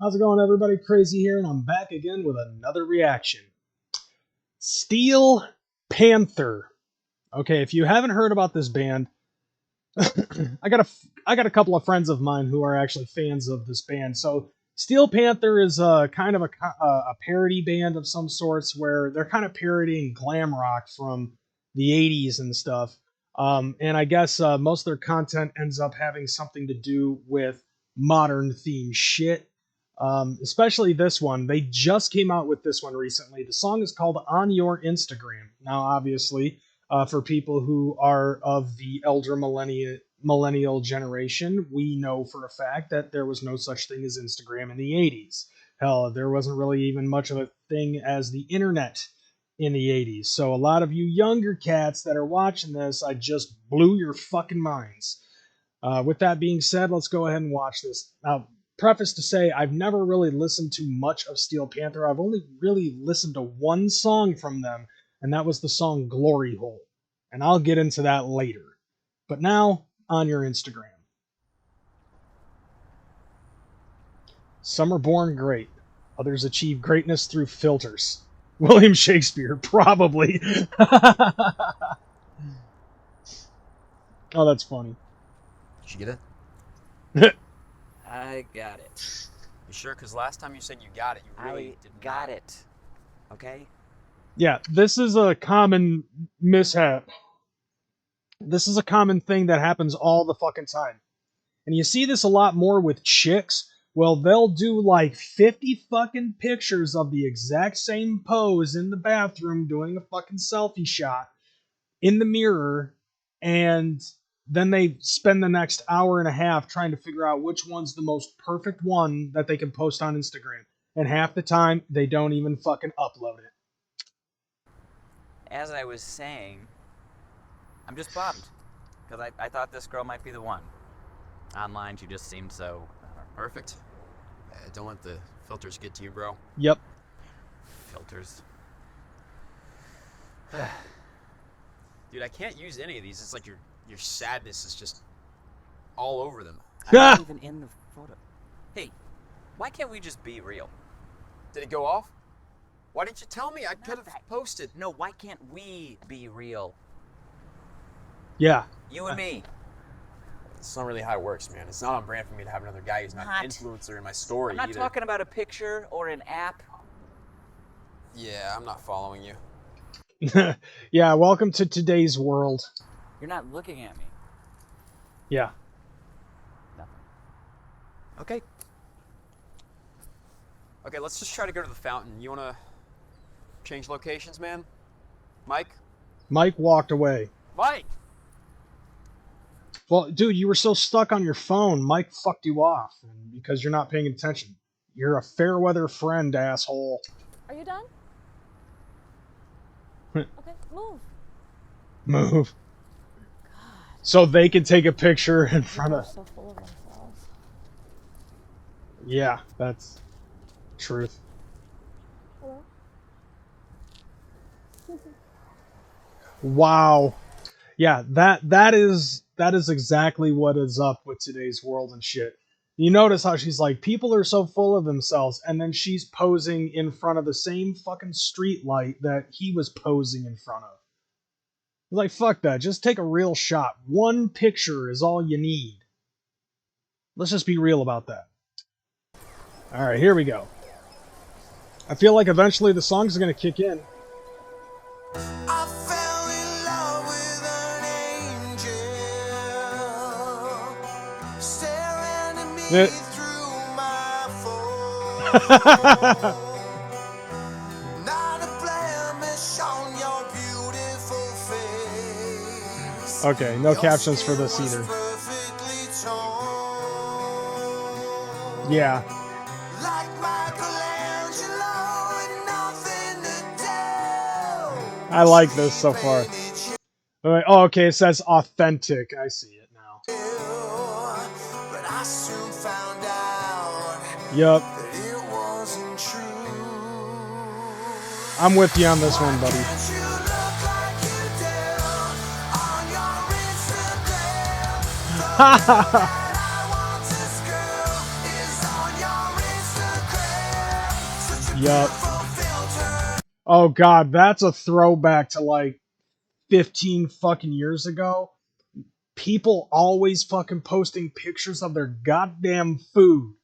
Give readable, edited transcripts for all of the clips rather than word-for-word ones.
How's it going, everybody? Crazy here, and I'm back again with another reaction. Steel Panther. Okay, if you haven't heard about this band, I got a couple of friends of mine who are actually fans of this band. So Steel Panther is kind of a parody band of some sorts, where they're kind of parodying glam rock from the '80s and stuff. And I guess most of their content ends up having something to do with modern theme shit. Especially this one. They just came out with this one recently. The song is called On Your Instagram. Now, obviously, for people who are of the elder millennial generation, we know for a fact that there was no such thing as Instagram in the '80s. Hell, there wasn't really even much of a thing as the internet in the '80s. So a lot of you younger cats that are watching this, I just blew your fucking minds. With that being said, let's go ahead and watch this. Now, preface to say, I've never really listened to much of Steel Panther. I've only really listened to one song from them, and that was the song Glory Hole. And I'll get into that later. But now, on your Instagram. Some are born great. Others achieve greatness through filters. William Shakespeare, probably. Oh, that's funny. Did you get it? I got it. You sure? Because last time you said you got it, you really didn't. Got it. Okay? Yeah, this is a common mishap. This is a common thing that happens all the fucking time. And you see this a lot more with chicks. Well, they'll do like 50 fucking pictures of the exact same pose in the bathroom doing a fucking selfie shot in the mirror, and then they spend the next hour and a half trying to figure out which one's the most perfect one that they can post on Instagram. And half the time, they don't even fucking upload it. As I was saying, I'm just bummed. Because I thought this girl might be the one. Online, she just seemed so Perfect. Don't let the filters get to you, bro. Yep. filters. Dude, I can't use any of these. It's like your sadness is just all over them. I'm not even in the photo. Hey, why can't we just be real? Did it go off? Why didn't you tell me? I could have posted. No, why can't we be real? Yeah. You and me. It's not really how it works, man. It's not on brand for me to have another guy who's not an influencer in my story I'm not either. talking about a picture or an app. Yeah, I'm not following you. Yeah, welcome to today's world. You're not looking at me. Yeah. Nothing. Okay. Okay, let's just try to go to the fountain. You want to change locations, man? Mike? Mike walked away. Mike! Well, dude, you were so stuck on your phone, Mike fucked you off because you're not paying attention. You're a fair weather friend, asshole. Are you done? Okay, move. Move. God. So they can take a picture in front of... So full of themselves. Yeah, that's truth. Hello? Wow. Yeah, that is exactly what is up with today's world and shit. You notice how she's like, people are so full of themselves, and then she's posing in front of the same fucking street light that he was posing in front of. Like, fuck that. Just take a real shot. One picture is all you need. Let's just be real about that. Alright, here we go. I feel like eventually the song's gonna kick in. Okay, no captions for this either. Yeah. I like this so far. Oh, okay, it says authentic. I see it now. Yup. I'm with you on this one, buddy. Yup. Oh god, that's a throwback to like 15 fucking years ago. People always fucking posting pictures of their goddamn food.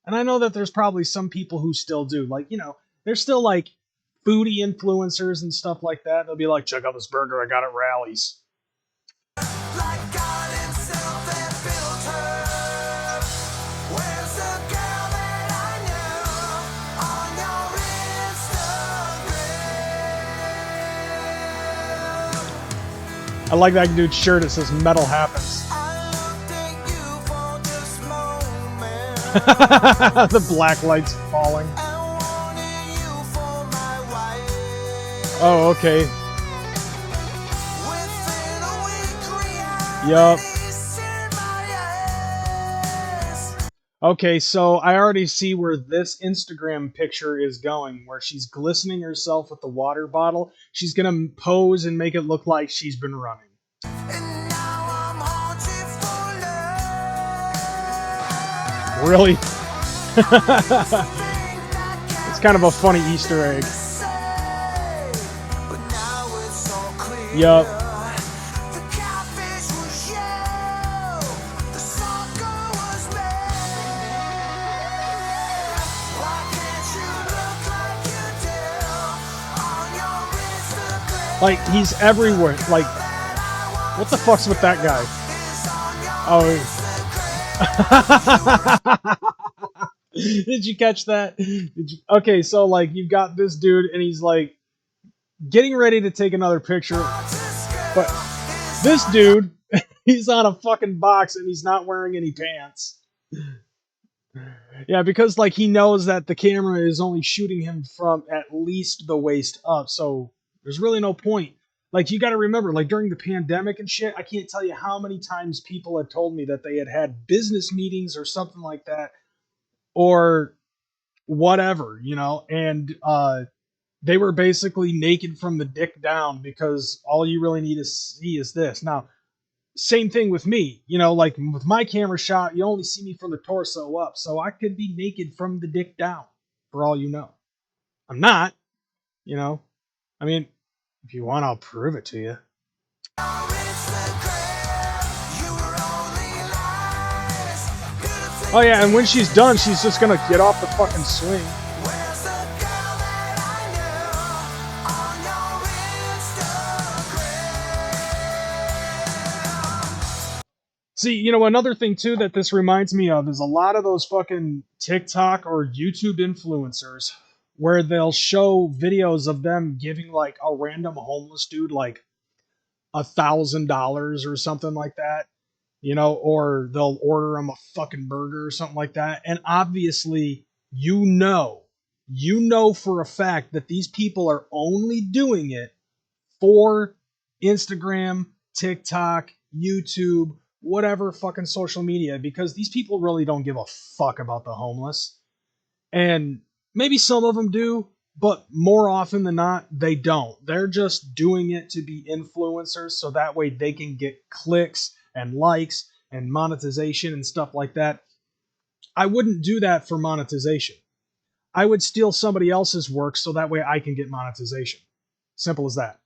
And I know that there's probably some people who still do. Like, you know, there's still like foodie influencers and stuff like that. They'll be like, check out this burger I got at Rally's. I like that dude's shirt. It says metal happens. The black lights falling. Oh, okay. Yup. Okay, so I already see where this Instagram picture is going, where she's glistening herself with the water bottle. She's gonna pose and make it look like she's been running. Really? It's kind of a funny Easter egg. Yup. Like, he's everywhere. Like, what the fuck's with that guy? Oh. Did you catch that? Okay, so, like, you've got this dude, and he's, like, getting ready to take another picture. But this dude, he's on a fucking box, and he's not wearing any pants. Yeah, because, like, he knows that the camera is only shooting him from at least the waist up, so there's really no point. Like, you gotta remember, like, during the pandemic and shit, I can't tell you how many times people had told me that they had had business meetings or something like that, or whatever, you know, and they were basically naked from the dick down because all you really need to see is this. Now, same thing with me, you know, like, with my camera shot, you only see me from the torso up, so I could be naked from the dick down, for all you know. I'm not, you know. I mean, if you want, I'll prove it to you. Oh yeah, and when she's done, she's just gonna get off the fucking swing. See, you know, another thing too that this reminds me of is a lot of those fucking TikTok or YouTube influencers where they'll show videos of them giving like a random homeless dude like $1,000 or something like that, you know, or they'll order him a fucking burger or something like that. And obviously, you know for a fact that these people are only doing it for Instagram, TikTok, YouTube, whatever fucking social media, because these people really don't give a fuck about the homeless. And maybe some of them do, but more often than not, they don't. They're just doing it to be influencers so that way they can get clicks and likes and monetization and stuff like that. I wouldn't do that for monetization. I would steal somebody else's work so that way I can get monetization. Simple as that.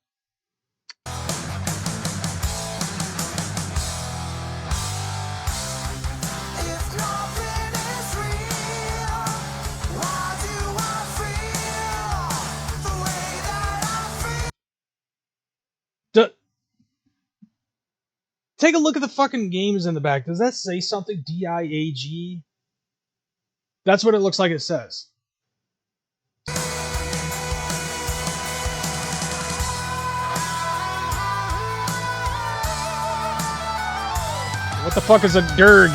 Take a look at the fucking games in the back. Does that say something? DIAG? That's what it looks like it says. What the fuck is a derg?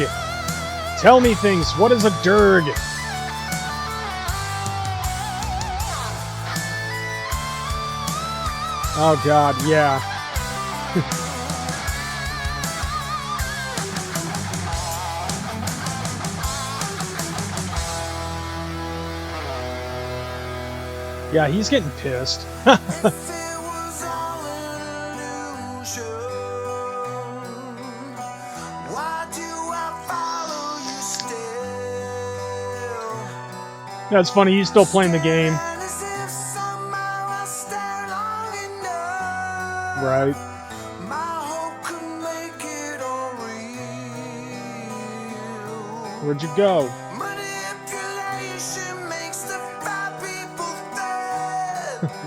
Tell me things. What is a derg? Oh god, yeah. Yeah, he's getting pissed. That's funny, he's still playing the game. Right. Where'd you go?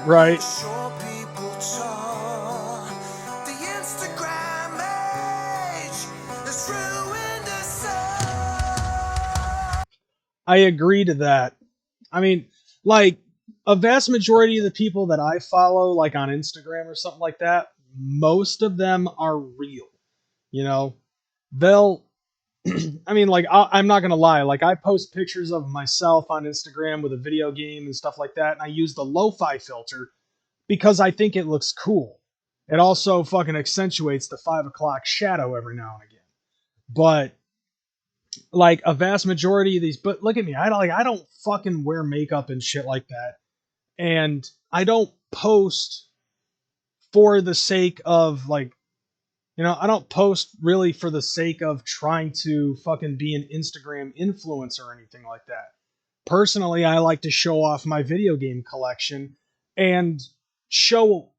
Right. I agree to that. I mean, like, a vast majority of the people that I follow, like on Instagram or something like that, most of them are real. You know, they'll, I mean, like, I'm not going to lie. Like, I post pictures of myself on Instagram with a video game and stuff like that, and I use the lo-fi filter because I think it looks cool. It also fucking accentuates the 5 o'clock shadow every now and again. But like a vast majority of these, but look at me, I don't fucking wear makeup and shit like that, and I don't post for the sake of like, you know, I don't post really for the sake of trying to fucking be an Instagram influencer or anything like that. Personally, I like to show off my video game collection and show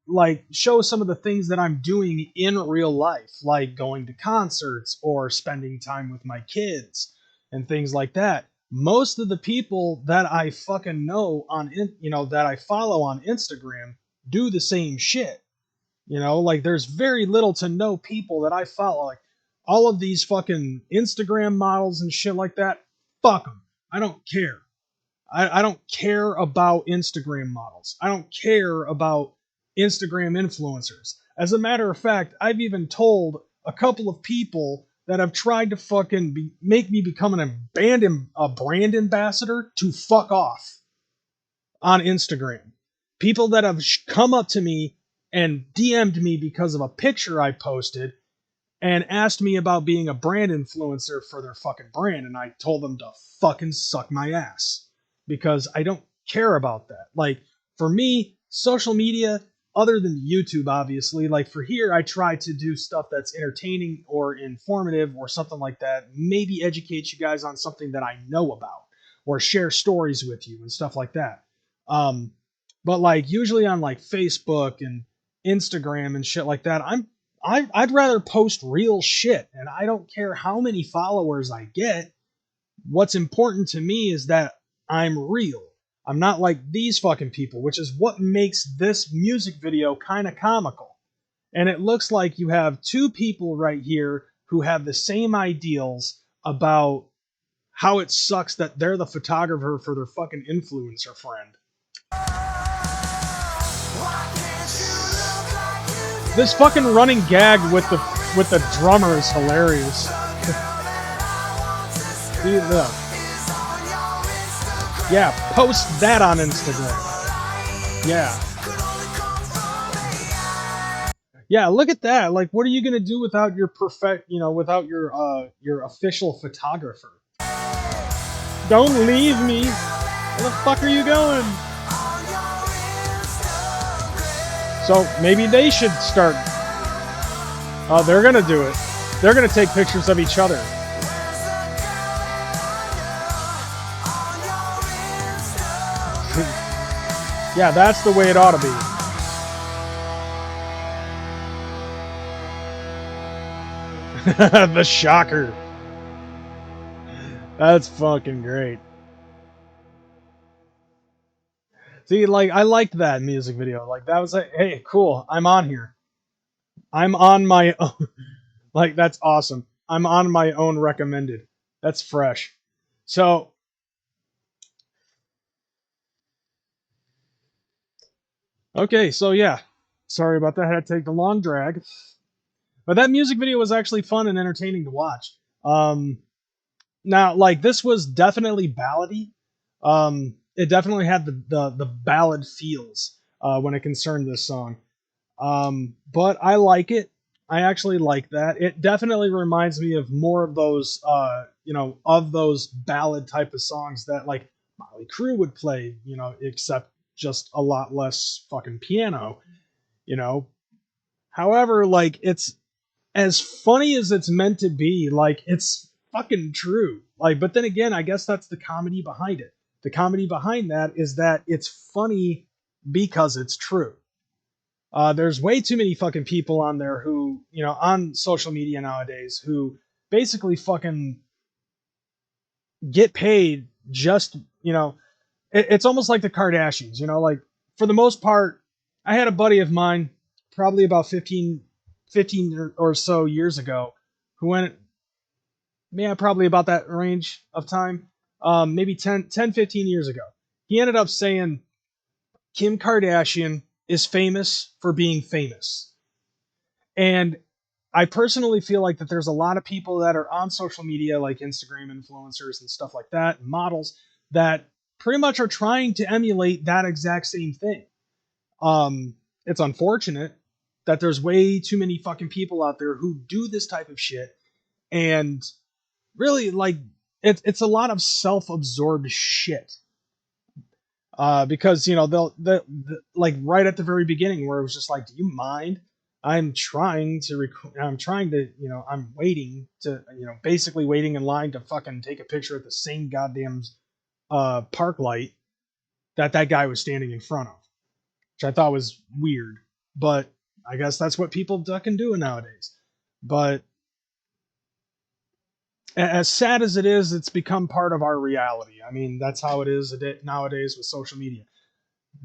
some of the things that I'm doing in real life, like going to concerts or spending time with my kids and things like that. Most of the people that I fucking know that I follow on Instagram do the same shit. You know, like there's very little to no people that I follow. Like all of these fucking Instagram models and shit like that, fuck them. I don't care. I don't care about Instagram models. I don't care about Instagram influencers. As a matter of fact, I've even told a couple of people that have tried to fucking make me become a brand ambassador to fuck off on Instagram. People that have come up to me and DM'd me because of a picture I posted and asked me about being a brand influencer for their fucking brand, and I told them to fucking suck my ass because I don't care about that. Like, for me, social media, other than YouTube, obviously, like for here, I try to do stuff that's entertaining or informative or something like that, maybe educate you guys on something that I know about or share stories with you and stuff like that. But like usually on like Facebook and Instagram and shit like that, I'd rather post real shit, and I don't care how many followers I get. What's important to me is that I'm real. I'm not like these fucking people, which is what makes this music video kind of comical. And it looks like you have two people right here who have the same ideals about how it sucks that they're the photographer for their fucking influencer friend. This fucking running gag with the drummer is hilarious. See, look. Yeah, post that on Instagram. Yeah. Yeah, look at that. Like, what are you gonna do without your without your official photographer? Don't leave me. Where the fuck are you going? So maybe they should start. Oh, they're gonna do it. They're gonna take pictures of each other. Yeah, that's the way it ought to be. The shocker. That's fucking great. See, like, I liked that music video. Like, that was like, hey, cool, I'm on here. I'm on my own. Like, that's awesome. I'm on my own recommended. That's fresh. So, okay, so yeah. Sorry about that. I had to take the long drag. But that music video was actually fun and entertaining to watch. Now, like, this was definitely ballady. It definitely had the ballad feels when it concerned this song. But I like it. I actually like that. It definitely reminds me of more of those, of those ballad type of songs that like Motley Crue would play, except just a lot less fucking piano, However, like, it's as funny as it's meant to be, like, it's fucking true. Like, but then again, I guess that's the comedy behind it. The comedy behind that is that it's funny because it's true. There's way too many fucking people on there who, on social media nowadays who basically fucking get paid just, it's almost like the Kardashians, like for the most part, I had a buddy of mine probably about 15 or so years ago who went, probably about that range of time, maybe 15 years ago. He ended up saying Kim Kardashian is famous for being famous. And I personally feel like that there's a lot of people that are on social media, like Instagram influencers and stuff like that, models, that pretty much are trying to emulate that exact same thing. It's unfortunate that there's way too many fucking people out there who do this type of shit, and really, like, it's a lot of self-absorbed shit. Because they'll like right at the very beginning where it was just like, do you mind? I'm trying to I'm waiting to basically waiting in line to fucking take a picture at the same goddamn park light that guy was standing in front of, which I thought was weird, but I guess that's what people fucking do nowadays. But as sad as it is, it's become part of our reality. I mean, that's how it is nowadays with social media.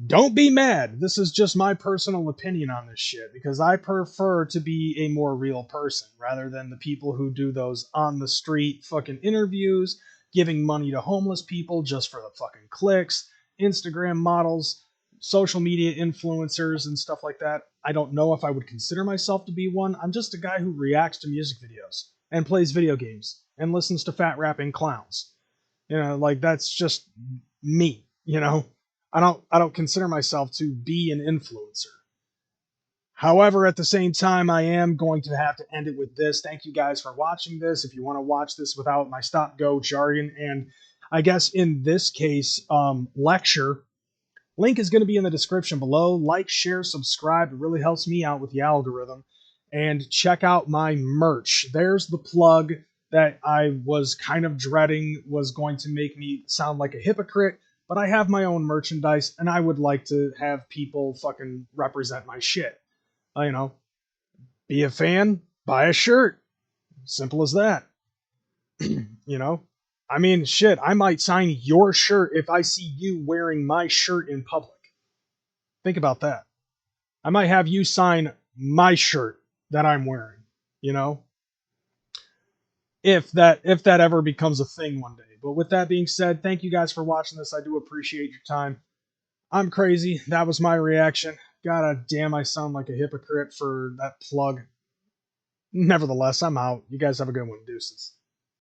Don't be mad. This is just my personal opinion on this shit, because I prefer to be a more real person rather than the people who do those on the street fucking interviews, giving money to homeless people just for the fucking clicks, Instagram models, social media influencers and stuff like that. I don't know if I would consider myself to be one. I'm just a guy who reacts to music videos and plays video games and listens to fat rapping clowns. Like, that's just me, I don't consider myself to be an influencer. However, at the same time, I am going to have to end it with this. Thank you guys for watching this. If you want to watch this without my stop-go jargon, and I guess in this case, lecture, link is going to be in the description below. Like, share, subscribe. It really helps me out with the algorithm. And check out my merch. There's the plug that I was kind of dreading was going to make me sound like a hypocrite. But I have my own merchandise, and I would like to have people fucking represent my shit. Be a fan, buy a shirt. Simple as that. I mean, shit, I might sign your shirt if I see you wearing my shirt in public. Think about that. I might have you sign my shirt that I'm wearing, if that ever becomes a thing one day. But with that being said, thank you guys for watching this. I do appreciate your time. I'm crazy. That was my reaction. God damn, I sound like a hypocrite for that plug. Nevertheless, I'm out. You guys have a good one. Deuces.